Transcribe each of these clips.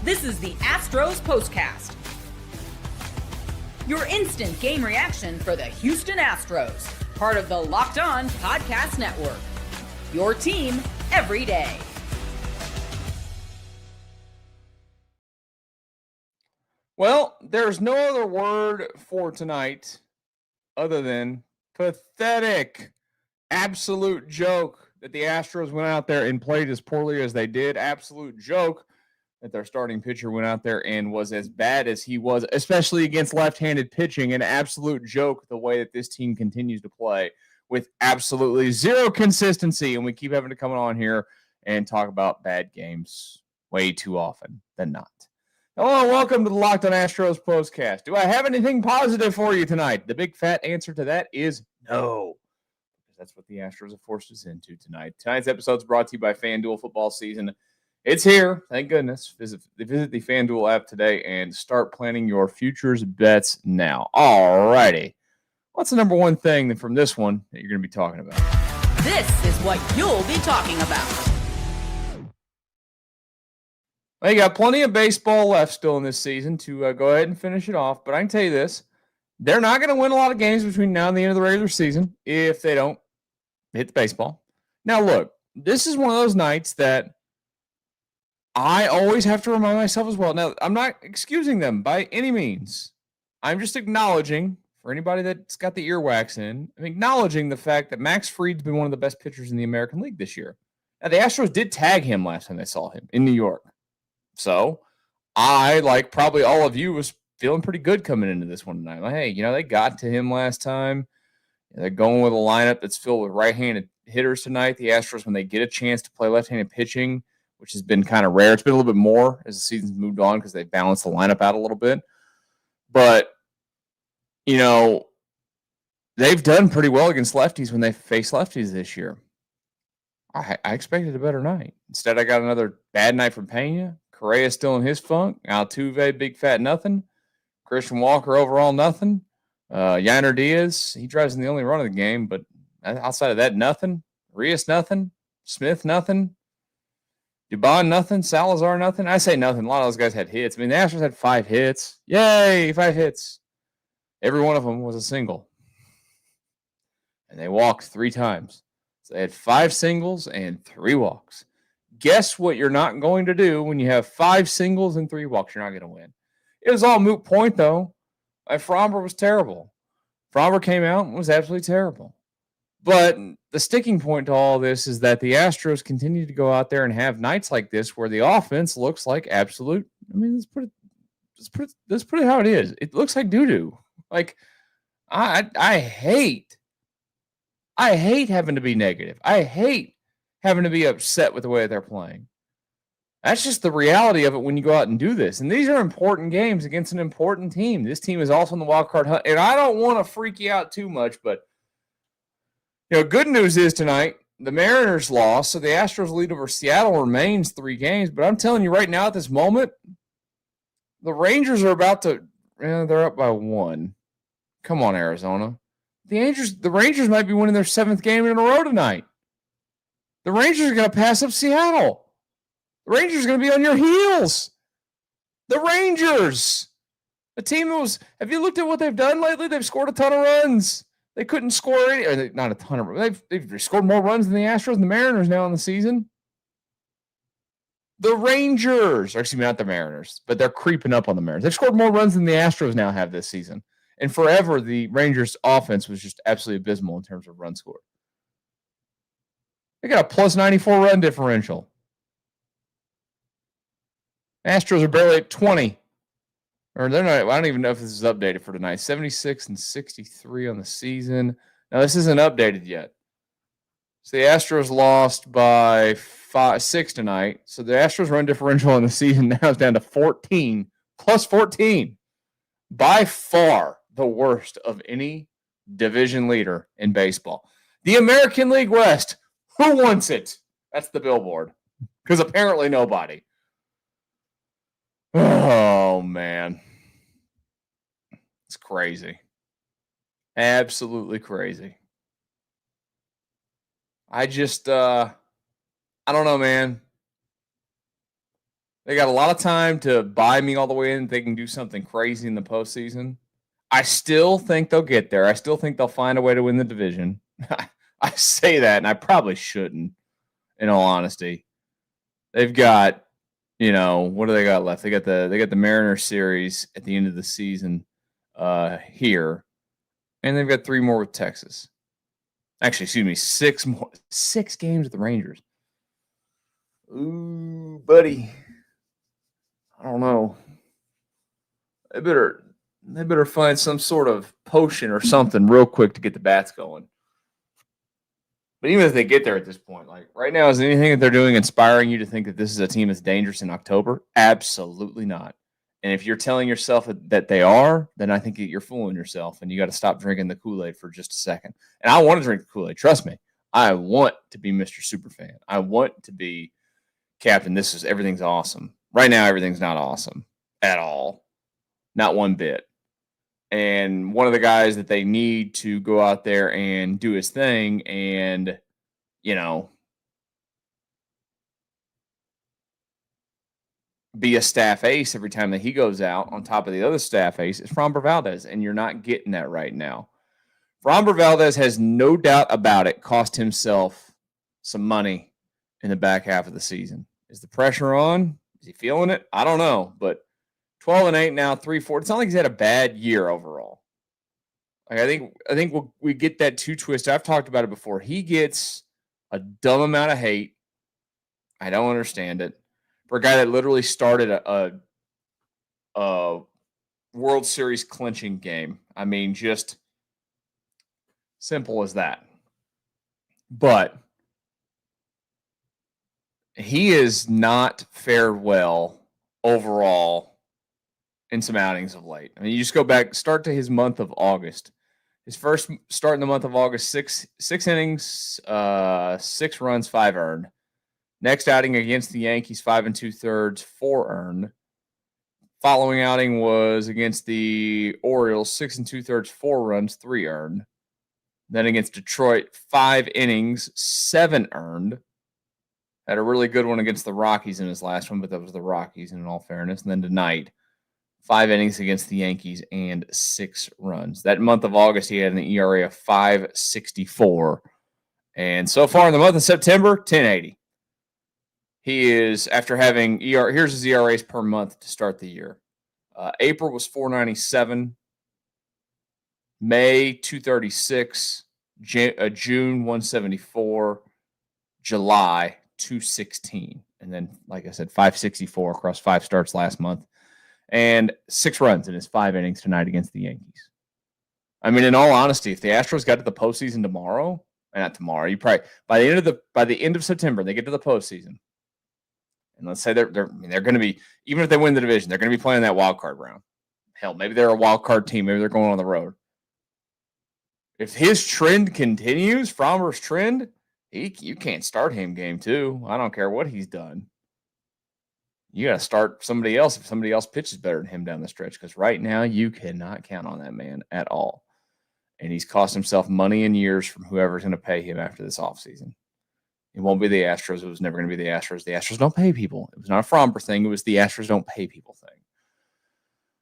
This is the Astros Postcast, your instant game reaction for the Houston Astros, part of the Locked On Podcast Network, your team every day. Well, there's no other word for tonight other than pathetic. Absolute joke that the Astros went out there and played as poorly as they did. Absolute joke that their starting pitcher went out there and was as bad as he was, especially against left-handed pitching. An absolute joke the way that this team continues to play with absolutely zero consistency. And we keep having to come on here and talk about bad games way too often than not. Hello, welcome to the Locked On Astros Postcast. Do I have anything positive for you tonight? The big fat answer to that is no. That's what the Astros have forced us into tonight. Tonight's episode is brought to you by FanDuel. Football season. It's here. Thank goodness. Visit the FanDuel app today and start planning your futures bets now. All righty. What's the number one thing from this one that you're going to be talking about? This is what you'll be talking about. Well, you got plenty of baseball left still in this season to go ahead and finish it off. But I can tell you this. They're not going to win a lot of games between now and the end of the regular season if they don't hit the baseball. Now, look, this is one of those nights that I always have to remind myself as well. Now, I'm not excusing them by any means. I'm just acknowledging, for anybody that's got the earwax in, I'm acknowledging the fact that Max Fried's been one of the best pitchers in the American League this year. Now, the Astros did tag him last time they saw him in New York. So, I, like probably all of you, was feeling pretty good coming into this one tonight. Like, hey, they got to him last time. They're going with a lineup that's filled with right-handed hitters tonight. The Astros, when they get a chance to play left-handed pitching, which has been kind of rare. It's been a little bit more as the season's moved on because they balanced the lineup out a little bit. But, they've done pretty well against lefties when they face lefties this year. I expected a better night. Instead, I got another bad night from Pena. Correa still in his funk. Altuve, big fat nothing. Christian Walker, overall nothing. Yainer Diaz, he drives in the only run of the game, but outside of that, nothing. Rios, nothing. Smith, nothing. Dubon, nothing. Salazar, nothing. I say nothing. A lot of those guys had hits. I mean, the Astros had 5 hits. Yay, 5 hits. Every one of them was a single. And they walked 3 times. So they had 5 singles and 3 walks. Guess what you're not going to do when you have 5 singles and 3 walks? You're not going to win. It was all moot point, though. Framber was terrible. Framber came out and was absolutely terrible. But the sticking point to all this is that the Astros continue to go out there and have nights like this where the offense looks like absolute. I mean, let's put it how it is. It looks like doo-doo. Like, I hate having to be negative. I hate having to be upset with the way they're playing. That's just the reality of it when you go out and do this. And these are important games against an important team. This team is also in the wild card hunt. And I don't want to freak you out too much, but good news is tonight, the Mariners lost, so the Astros lead over Seattle remains 3 games. But I'm telling you right now at this moment, the Rangers are about to they're up by 1. Come on, Arizona. The Rangers might be winning their 7th game in a row tonight. The Rangers are going to pass up Seattle. The Rangers are going to be on your heels. The Rangers. The team have you looked at what they've done lately? They've scored a ton of runs. They couldn't score any, not a ton of runs. They've scored more runs than the Astros and the Mariners now in the season. The Rangers, or excuse me, not the Mariners, but they're creeping up on the Mariners. They've scored more runs than the Astros now have this season. And forever, the Rangers' offense was just absolutely abysmal in terms of run score. They got a plus 94 run differential. Astros are barely at 20. Or they're not. I don't even know if this is updated for tonight. 76 and 63 on the season. Now, this isn't updated yet. So the Astros lost by 6 tonight. So the Astros run differential in the season now is down to 14. Plus 14. By far the worst of any division leader in baseball. The American League West. Who wants it? That's the billboard. Because apparently nobody. Oh, man. It's crazy. Absolutely crazy. I don't know, man. They got a lot of time to buy me all the way in. They can do something crazy in the postseason. I still think they'll get there. I still think they'll find a way to win the division. I say that, and I probably shouldn't, in all honesty. They've got, what do they got left? They got the Mariners series at the end of the season here, and they've got 3 more with Texas. Actually, excuse me, 6 more. 6 games with the Rangers. Ooh, buddy. I don't know. They better find some sort of potion or something real quick to get the bats going. But even if they get there at this point, like right now, is anything that they're doing inspiring you to think that this is a team that's dangerous in October? Absolutely not. And if you're telling yourself that they are, then I think that you're fooling yourself, and you got to stop drinking the Kool-Aid for just a second. And I want to drink the Kool-Aid. Trust me. I want to be Mr. Superfan. I want to be Captain. Everything's awesome. Right now, everything's not awesome at all. Not one bit. And one of the guys that they need to go out there and do his thing and, be a staff ace every time that he goes out on top of the other staff ace is Framber Valdez, and you're not getting that right now. Framber Valdez has no doubt about it cost himself some money in the back half of the season. Is the pressure on? Is he feeling it? I don't know, but 12-8 now, 3-4. It's not like he's had a bad year overall. Like I think we get that too twisted. I've talked about it before. He gets a dumb amount of hate. I don't understand it. For a guy that literally started a World Series clinching game. I mean, just simple as that. But he has not fared well overall in some outings of late. I mean, you just start to his month of August. His first start in the month of August, six innings, 6 runs, 5 earned. Next outing against the Yankees, 5 2/3, 4 earned. Following outing was against the Orioles, 6 2/3, 4 runs, 3 earned. Then against Detroit, 5 innings, 7 earned. Had a really good one against the Rockies in his last one, but that was the Rockies in all fairness. And then tonight, 5 innings against the Yankees and 6 runs. That month of August, he had an ERA of 5.64. And so far in the month of September, 10.80. He is, after having here's his ERAs per month to start the year. April was 4.97. May, 2.36. June, 1.74. July, 2.16. And then, like I said, 5.64 across 5 starts last month. And 6 runs in his 5 innings tonight against the Yankees. I mean, in all honesty, if the Astros got to the postseason tomorrow, not tomorrow, you probably by the end of September, they get to the postseason. And let's say they're going to be, even if they win the division, they're going to be playing that wild card round. Hell, maybe they're a wild card team. Maybe they're going on the road. If his trend continues, Framber's trend, you can't start him game 2. I don't care what he's done. You got to start somebody else if somebody else pitches better than him down the stretch, because right now you cannot count on that man at all. And he's cost himself money and years from whoever's going to pay him after this offseason. It won't be the Astros. It was never going to be the Astros. The Astros don't pay people. It was not a Framber thing. It was the Astros don't pay people thing.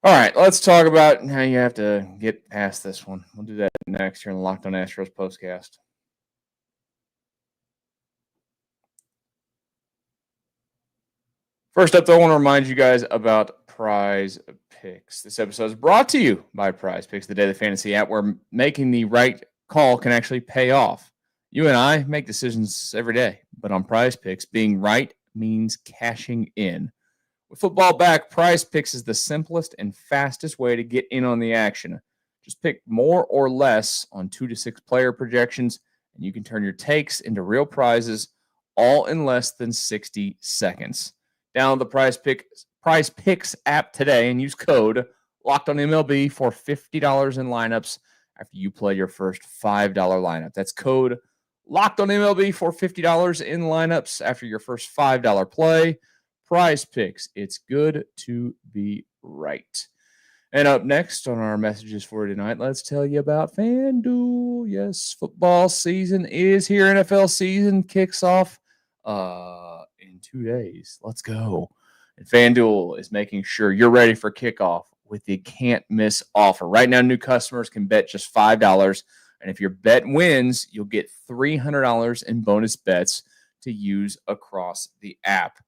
All right, let's talk about how you have to get past this one. We'll do that next here in the Locked On Astros Postcast. First up, though, I want to remind you guys about Prize Picks. This episode is brought to you by Prize Picks, the daily fantasy app where making the right call can actually pay off. You and I make decisions every day, but on Prize Picks, being right means cashing in. With football back, Prize Picks is the simplest and fastest way to get in on the action. Just pick more or less on 2 to 6 player projections, and you can turn your takes into real prizes all in less than 60 seconds. Download the Prize Picks app today and use code LOCKEDONMLB for $50 in lineups after you play your first $5 lineup. That's code LOCKEDONMLB for $50 in lineups after your first $5 play. Prize Picks. It's good to be right. And up next on our messages for tonight, let's tell you about FanDuel. Yes, football season is here. NFL season kicks off in 2 days. Let's go. And FanDuel is making sure you're ready for kickoff with the can't-miss offer. Right now, new customers can bet just $5, and if your bet wins, you'll get $300 in bonus bets to use across the app.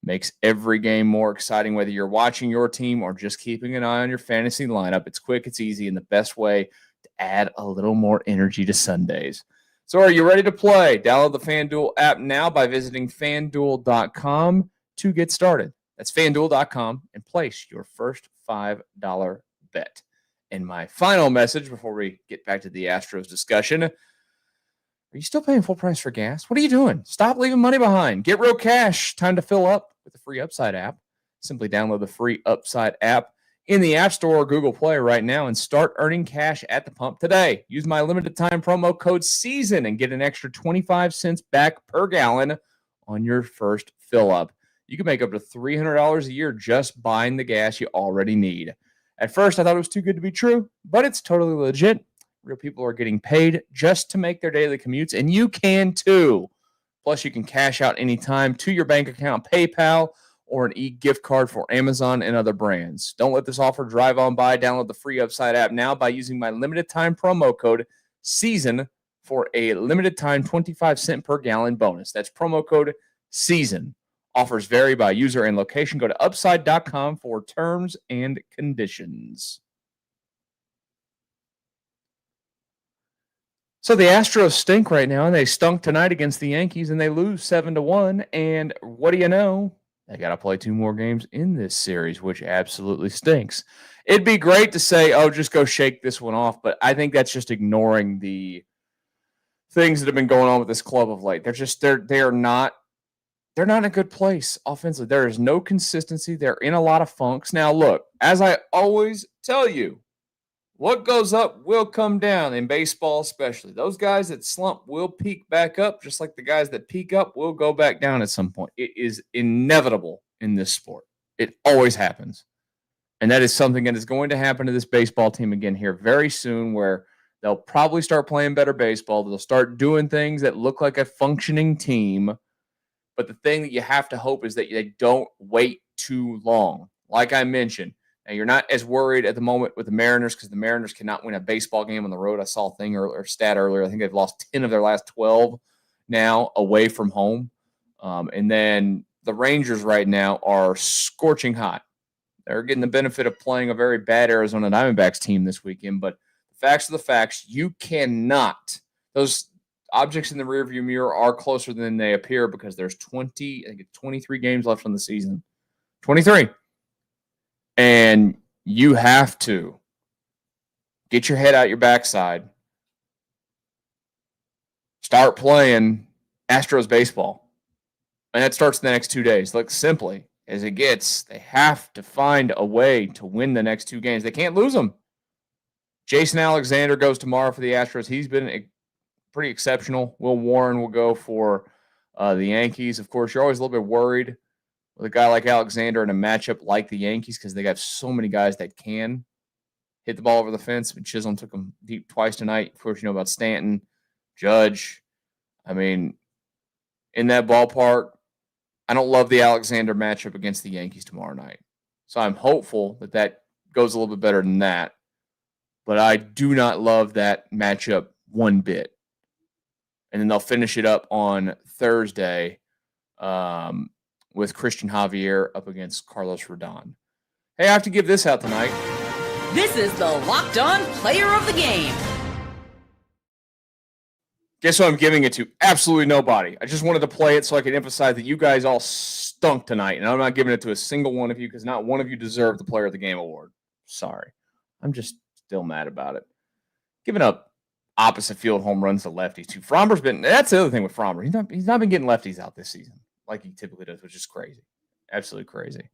Makes every game more exciting, whether you're watching your team or just keeping an eye on your fantasy lineup. It's quick, it's easy, and the best way to add a little more energy to Sundays. So are you ready to play? Download the FanDuel app now by visiting FanDuel.com to get started. That's FanDuel.com and place your first $5 bet. And my final message before we get back to the Astros discussion: are you still paying full price for gas? What are you doing? Stop leaving money behind. Get real cash. Time to fill up with the free Upside app. Simply download the free Upside app in the App Store or Google Play right now and start earning cash at the pump today. Use my limited time promo code SEASON and get an extra 25 cents back per gallon on your first fill up. You can make up to $300 a year just buying the gas you already need. At first, I thought it was too good to be true, but it's totally legit. Real people are getting paid just to make their daily commutes, and you can too. Plus, you can cash out anytime to your bank account, PayPal, or an e-gift card for Amazon and other brands. Don't let this offer drive on by. Download the free Upside app now by using my limited time promo code SEASON for a limited time 25 cent per gallon bonus. That's promo code SEASON. Offers vary by user and location. Go to upside.com for terms and conditions. So the Astros stink right now, and they stunk tonight against the Yankees, and they lose 7-1. And what do you know? They got to play 2 more games in this series, which absolutely stinks. It'd be great to say, oh, just go shake this one off, but I think that's just ignoring the things that have been going on with this club of late. They're not in a good place offensively. There is no consistency. They're in a lot of funks. Now, look, as I always tell you, what goes up will come down in baseball, especially. Those guys that slump will peak back up, just like the guys that peak up will go back down at some point. It is inevitable in this sport. It always happens. And that is something that is going to happen to this baseball team again here very soon, where they'll probably start playing better baseball. They'll start doing things that look like a functioning team. But the thing that you have to hope is that they don't wait too long. Like I mentioned, now you're not as worried at the moment with the Mariners because the Mariners cannot win a baseball game on the road. I saw a stat earlier. I think they've lost 10 of their last 12 now away from home. And then the Rangers right now are scorching hot. They're getting the benefit of playing a very bad Arizona Diamondbacks team this weekend. But the facts are the facts. You cannot. Those objects in the rearview mirror are closer than they appear because there's 23 games left on the season. 23. And you have to get your head out your backside. Start playing Astros baseball. And that starts in the next 2 days. Look, simply as it gets, they have to find a way to win the next 2 games. They can't lose them. Jason Alexander goes tomorrow for the Astros. He's been pretty exceptional. Will Warren will go for the Yankees. Of course, you're always a little bit worried with a guy like Alexander in a matchup like the Yankees because they got so many guys that can hit the ball over the fence. But Chisholm took them deep twice tonight. Of course, you know about Stanton, Judge. I mean, in that ballpark, I don't love the Alexander matchup against the Yankees tomorrow night. So I'm hopeful that goes a little bit better than that. But I do not love that matchup one bit. And then they'll finish it up on Thursday with Christian Javier up against Carlos Rodon. Hey, I have to give this out tonight. This is the Locked On Player of the Game. Guess who I'm giving it to? Absolutely nobody. I just wanted to play it so I could emphasize that you guys all stunk tonight, and I'm not giving it to a single one of you because not one of you deserved the Player of the Game award. Sorry. I'm just still mad about it. Giving up opposite field home runs to lefties too. Framber's been – that's the other thing with Framber. He's not been getting lefties out this season like he typically does, which is crazy. Absolutely crazy.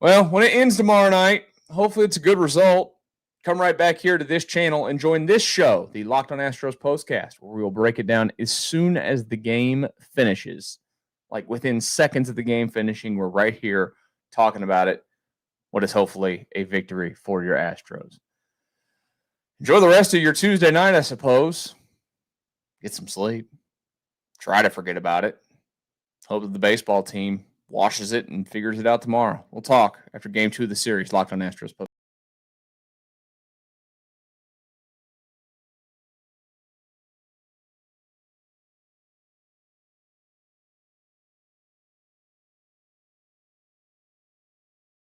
Well, when it ends tomorrow night, hopefully it's a good result. Come right back here to this channel and join this show, the Locked On Astros Postcast, where we will break it down as soon as the game finishes. Like within seconds of the game finishing, we're right here talking about it. What is hopefully a victory for your Astros. Enjoy the rest of your Tuesday night, I suppose. Get some sleep. Try to forget about it. Hope that the baseball team washes it and figures it out tomorrow. We'll talk after game 2 of the series. Locked on Astros.